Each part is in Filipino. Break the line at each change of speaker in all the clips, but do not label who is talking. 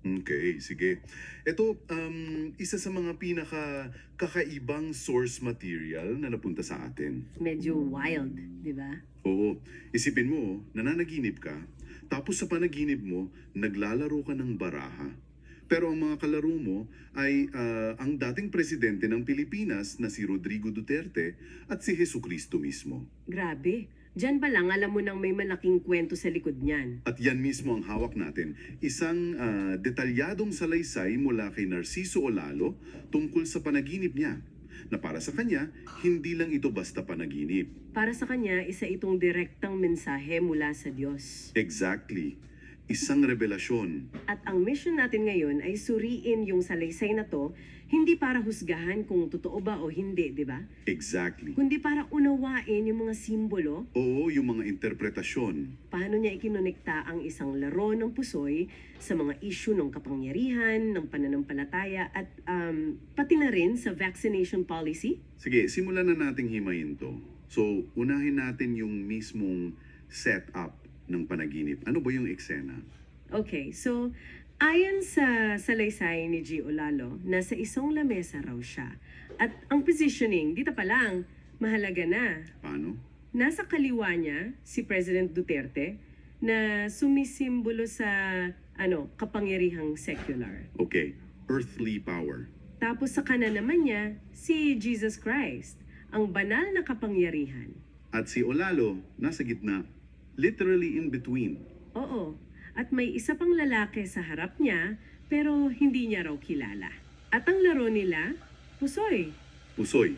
Okay, sige. Ito, isa sa mga kakaibang source material na napunta sa atin.
Medyo wild, di ba?
Oo, isipin mo, nananaginip ka, tapos sa panaginip mo, naglalaro ka ng baraha. Pero ang mga kalaro mo ay ang dating presidente ng Pilipinas na si Rodrigo Duterte at si Jesucristo mismo.
Grabe. Diyan pa lang alam mo nang may malaking kwento sa likod niyan.
At yan mismo ang hawak natin, isang detalyadong salaysay mula kay Narciso Olalo tungkol sa panaginip niya, na para sa kanya, hindi lang ito basta panaginip.
Para sa kanya, isa itong direktang mensahe mula sa Diyos.
Exactly. Isang revelasyon.
At ang mission natin ngayon ay suriin yung salaysay na to, hindi para husgahan kung totoo ba o hindi, di ba?
Exactly.
Kundi para unawain yung mga simbolo,
Oo, yung mga interpretasyon.
paano niya ikinonekta ang isang laro ng pusoy sa mga issue ng kapangyarihan, ng pananampalataya, at pati na rin sa vaccination policy.
Sige, simulan na nating himayin to. So, unahin natin yung mismong setup ng panaginip. Ano ba yung eksena?
Okay, so ayon sa salaysay ni G. Olalo, nasa isang lamesa raw siya. At ang positioning, dito pa lang, mahalaga na.
Paano?
Nasa kaliwa niya si President Duterte na sumisimbolo sa kapangyarihang secular.
Okay, earthly power.
Tapos sa kanan naman niya si Jesus Christ, ang banal na kapangyarihan.
At si Olalo, nasa gitna, literally in between.
Oo, at may isa pang lalaki sa harap niya pero hindi niya raw kilala. At ang laro nila, pusoy.
Pusoy.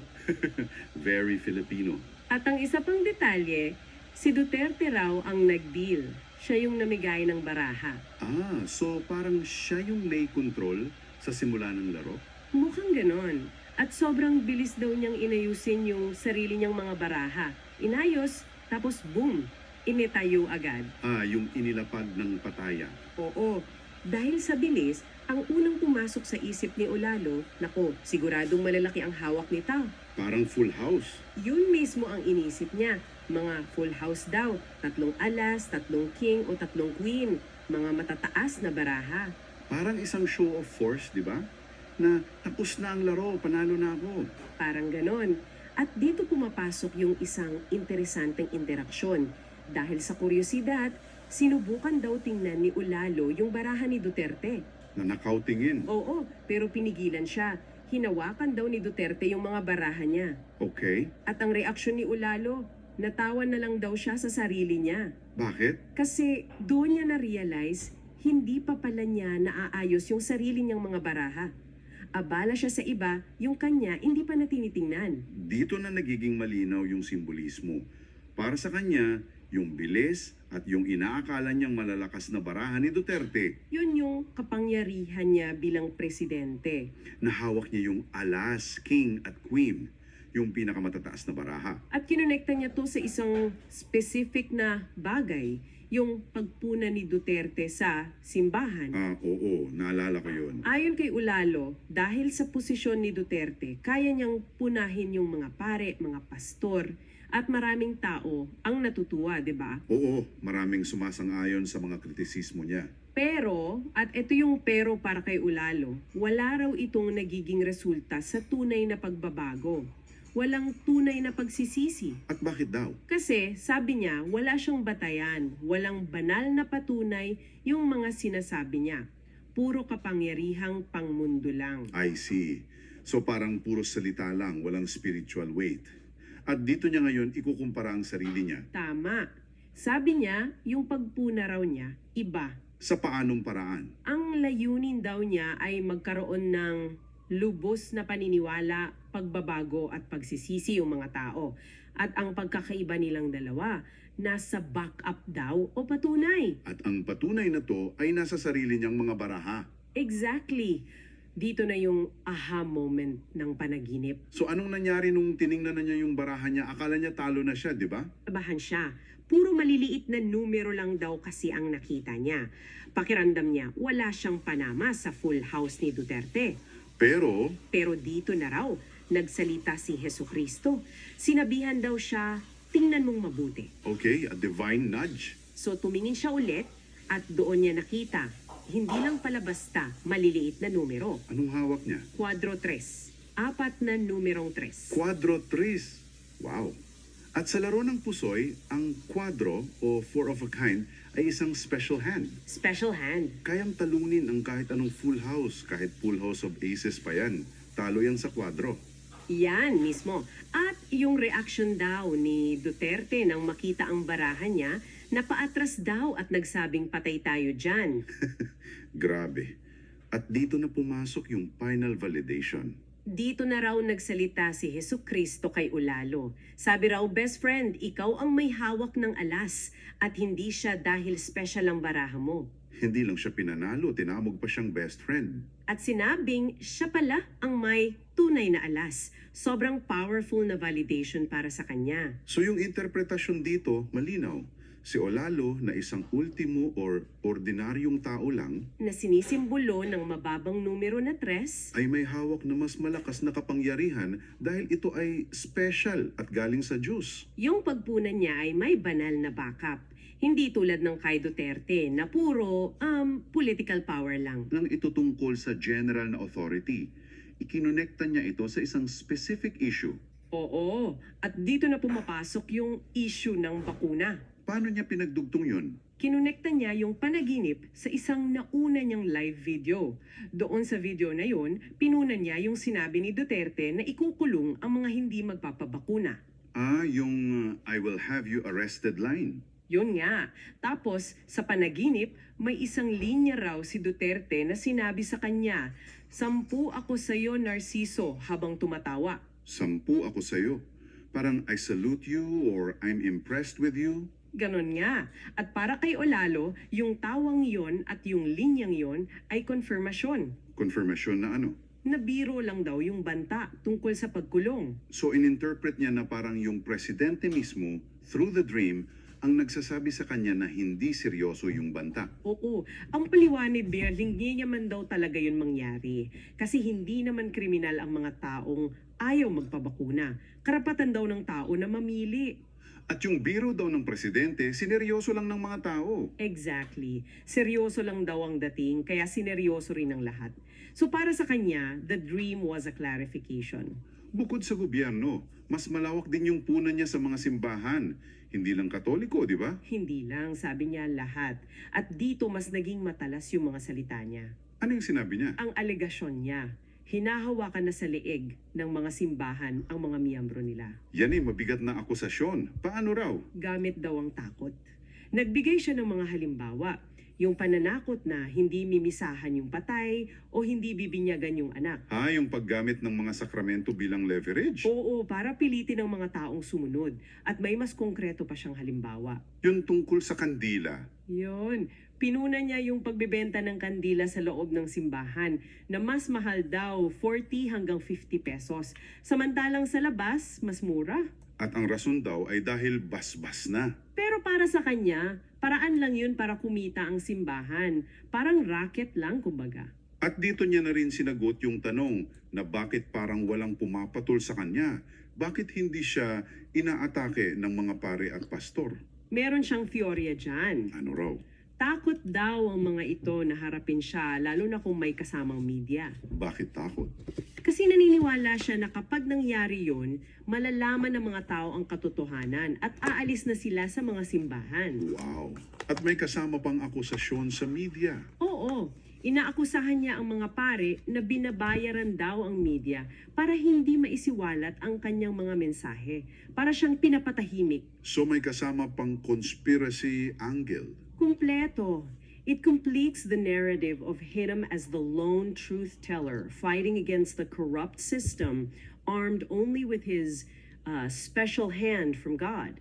Very Filipino.
At ang isa pang detalye, si Duterte raw ang nag-deal. Siya yung namigay ng baraha.
Ah, so parang siya yung may control sa simula ng laro?
Mukhang ganon. At sobrang bilis daw niyang inayusin yung sarili niyang mga baraha. Inayos, tapos boom, initayo agad.
Ah, yung inilapag ng pataya.
Oo, dahil sa bilis, ang unang pumasok sa isip ni Olalo, nako, siguradong malalaki ang hawak nito.
Parang full house.
Yun mismo ang inisip niya. Mga full house daw, 3 alas, 3 king o 3 queen, mga matataas na baraha.
Parang isang show of force, di ba? Na tapos na ang laro, panalo na ako.
Parang ganon. At dito pumapasok yung isang interesanteng interaksyon. Dahil sa kuryosidad, sinubukan daw tingnan ni Olalo yung baraha ni Duterte.
Nanakautingin.
Oo, pero pinigilan siya. Hinawakan daw ni Duterte yung mga baraha niya.
Okay.
At ang reaksyon ni Olalo, natawa na lang daw siya sa sarili niya.
Bakit?
Kasi doon niya na-realize, hindi pa pala niya naaayos yung sarili niyang mga baraha. Abala siya sa iba, yung kanya hindi pa na tinitingnan.
Dito na nagiging malinaw yung simbolismo. Para sa kanya, yung bilis at yung inaakala niyang malalakas na baraha ni Duterte,
Yun yung kapangyarihan niya bilang presidente.
nahawak niya yung alas, king at queen, yung pinakamatataas na baraha.
At kinonekta niya to sa isang specific na bagay, yung pagpuna ni Duterte sa simbahan.
Ah, oo, naalala ko yun.
Ayon kay Ulalo, dahil sa posisyon ni Duterte, kaya niyang punahin yung mga pare, mga pastor, at maraming tao ang natutuwa, di ba?
Oo, maraming sumasang-ayon sa mga kritisismo niya.
Pero, at ito yung pero para kay Ulalo, wala raw itong nagiging resulta sa tunay na pagbabago. Walang tunay na pagsisisi.
At bakit daw?
Kasi, sabi niya, wala siyang batayan, walang banal na patunay yung mga sinasabi niya. Puro kapangyarihang pangmundo lang.
I see. So parang puro salita lang, walang spiritual weight. At dito niya ngayon ikukumpara ang sarili niya.
Tama. Sabi niya, yung pagpuna raw niya, iba.
Sa paanong paraan?
Ang layunin daw niya ay magkaroon ng lubos na paniniwala, pagbabago at pagsisisi yung mga tao. At ang pagkakaiba nilang dalawa, nasa backup daw o patunay.
At ang patunay na to ay nasa sarili niyang mga baraha.
Exactly. Dito na yung aha moment ng panaginip.
So anong nangyari nung tiningnan na niya yung baraha niya? Akala niya talo na siya, di ba?
Kabahan siya. Puro maliliit na numero lang daw kasi ang nakita niya. Pakiramdam niya, wala siyang panama sa full house ni Duterte.
Pero,
Pero dito na raw, nagsalita si Jesucristo. Sinabihan daw siya, tingnan mong mabuti.
okay, a divine nudge.
So tumingin siya ulit at doon niya nakita, hindi lang pala basta maliliit na numero.
Anong hawak niya?
Quadro 3, apat na numerong 3.
Quadro 3. Wow. At sa laro ng pusoy, ang quadro o four of a kind ay isang special hand.
Special hand.
Kayang talunin ang kahit anong full house, kahit full house of aces pa yan. Talo yan sa quadro.
Yan mismo. At yung reaction daw ni Duterte nang makita ang barahan niya, napaatras daw at nagsabing patay tayo dyan.
Grabe. At dito na pumasok yung final validation.
Dito na raw nagsalita si Jesucristo kay Ulalo. Sabi raw, best friend, ikaw ang may hawak ng alas at hindi siya dahil special ang baraha mo.
Hindi lang siya pinanalo, tinamog pa siyang best friend.
At sinabing siya pala ang may tunay na alas. Sobrang powerful na validation para sa kanya.
So yung interpretasyon dito, malinaw. Si Olalo na isang ultimo or ordinaryong tao lang
Na sinisimbolo ng mababang numero na 3,
ay may hawak na mas malakas na kapangyarihan dahil ito ay special at galing sa Diyos.
yung pagpunan niya ay may banal na backup. Hindi tulad ng kay Duterte na puro political power lang.
Nang ito tungkol sa general na authority, ikinonekta niya ito sa isang specific issue.
Oo, at dito na pumapasok yung issue ng bakuna.
Paano niya pinagdugtong yun?
Kinonekta niya yung panaginip sa isang nauna niyang live video. Doon sa video na yun, pinunan niya yung sinabi ni Duterte na ikukulong ang mga hindi magpapabakuna.
Yung I will have you arrested line.
Yun nga. Tapos, sa panaginip, may isang linya raw si Duterte na sinabi sa kanya, 10 ako sa'yo, Narciso, habang tumatawa.
10 ako sa'yo. Parang I salute you or I'm impressed with you.
Ganon nga. At para kay Olalo, yung tawang yon at yung linyang yon ay konfirmasyon.
Confirmation na ano?
Na biro lang daw yung banta tungkol sa pagkulong.
So ininterpret niya na parang yung presidente mismo, through the dream, ang nagsasabi sa kanya na hindi seryoso yung banta.
Oo, ang paliwanag niya, hindi naman daw talaga yun mangyari. Kasi hindi naman kriminal ang mga taong ayaw magpabakuna. Karapatan daw ng tao na mamili.
At yung biro daw ng presidente, sineryoso lang ng mga tao.
Exactly. Seryoso lang daw ang dating, kaya sineryoso rin ang lahat. So para sa kanya, the dream was a clarification.
Bukod sa gobyerno, mas malawak din yung punan niya sa mga simbahan. Hindi lang Katoliko, di ba?
Hindi lang, sabi niya lahat. At dito mas naging matalas yung mga salita niya.
Ano yung sinabi niya?
Ang alegasyon niya, hinahawakan na sa leeg ng mga simbahan ang mga miyembro nila.
Yan mabigat na akusasyon. Paano raw?
Gamit daw ang takot. Nagbigay siya ng mga halimbawa. Yung pananakot na hindi mimisahan yung patay o hindi bibinyagan yung anak.
Yung paggamit ng mga sakramento bilang leverage.
Oo, para pilitin ang mga taong sumunod. At may mas konkreto pa siyang halimbawa.
Yun tungkol sa kandila.
Yun, pinuna niya yung pagbebenta ng kandila sa loob ng simbahan na mas mahal daw 40 hanggang 50 pesos. Samantalang sa labas, mas mura.
At ang rason daw ay dahil basbas na.
Pero para sa kanya, paraan lang yun para kumita ang simbahan. Parang racket lang, kumbaga.
At dito niya na rin sinagot yung tanong na bakit parang walang pumapatol sa kanya. Bakit hindi siya inaatake ng mga pare at pastor?
Meron siyang teorya dyan.
Ano raw?
Takot daw ang mga ito na harapin siya, lalo na kung may kasamang media.
Bakit takot?
Kasi naniniwala siya na kapag nangyari yun, malalaman ng mga tao ang katotohanan at aalis na sila sa mga simbahan.
Wow! At may kasama pang akusasyon sa media.
Oo, inaakusahan niya ang mga pare na binabayaran daw ang media para hindi maisiwalat ang kanyang mga mensahe, para siyang pinapatahimik.
So may kasama pang conspiracy angle.
Kumpleto. It completes the narrative of him as the lone truth teller, fighting against the corrupt system, armed only with his special hand from God.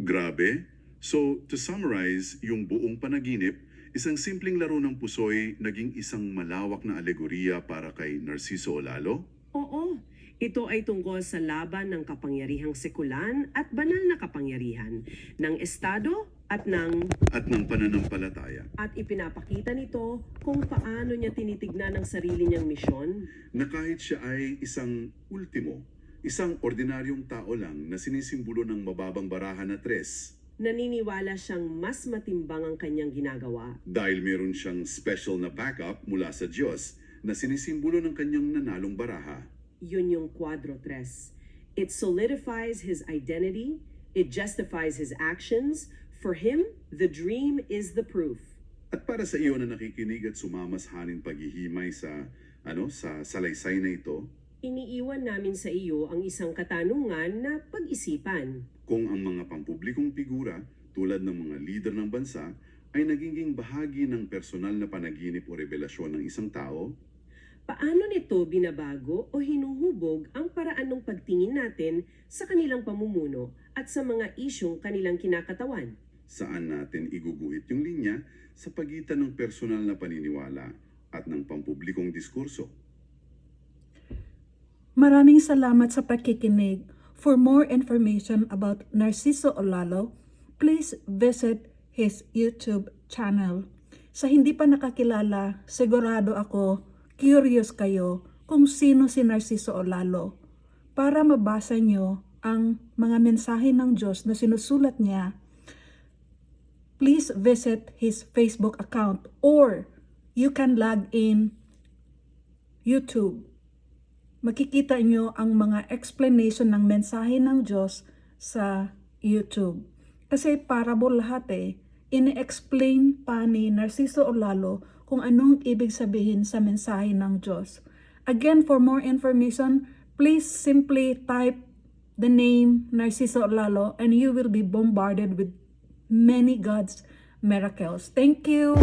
Grabe! So, to summarize, yung buong panaginip, isang simpleng laro ng pusoy naging isang malawak na alegorya para kay Narciso Olalo?
Oo, ito ay tungkol sa laban ng kapangyarihang sekulan at banal na kapangyarihan ng Estado at ng
pananampalataya.
at ipinapakita nito kung paano niya tinitignan ang sarili niyang misyon.
Na kahit siya ay isang ultimo, isang ordinaryong tao lang na sinisimbolo ng mababang barahan na 3,
Naniniwala siyang mas matimbang ang kanyang ginagawa.
Dahil meron siyang special na backup mula sa Diyos na sinisimbolo ng kanyang nanalong baraha.
Yun yung Quadro 3. It solidifies his identity, it justifies his actions. For him, the dream is the proof.
At para sa iyo na nakikinig at sumamashanin paghihimay sa salaysay na ito,
Iniiwan namin sa iyo ang isang katanungan na pag-isipan.
kung ang mga pampublikong figura tulad ng mga lider ng bansa ay nagiging bahagi ng personal na panaginip o revelasyon ng isang tao,
Paano nito binabago o hinuhubog ang paraan ng pagtingin natin sa kanilang pamumuno at sa mga isyong kanilang kinakatawan?
saan natin iguguhit yung linya sa pagitan ng personal na paniniwala at ng pampublikong diskurso.
Maraming salamat sa pakikinig. For more information about Narciso Olalo, please visit his YouTube channel. Sa hindi pa nakakilala, sigurado ako, curious kayo kung sino si Narciso Olalo. Para mabasa nyo ang mga mensahe ng Diyos na sinusulat niya, please visit his Facebook account or you can log in YouTube. Makikita nyo ang mga explanation ng mensahe ng Diyos sa YouTube. Kasi parable lahat ini-explain pa ni Narciso Olalo kung anong ibig sabihin sa mensahe ng Diyos. Again, for more information, please simply type the name Narciso Olalo and you will be bombarded with many God's miracles. Thank you!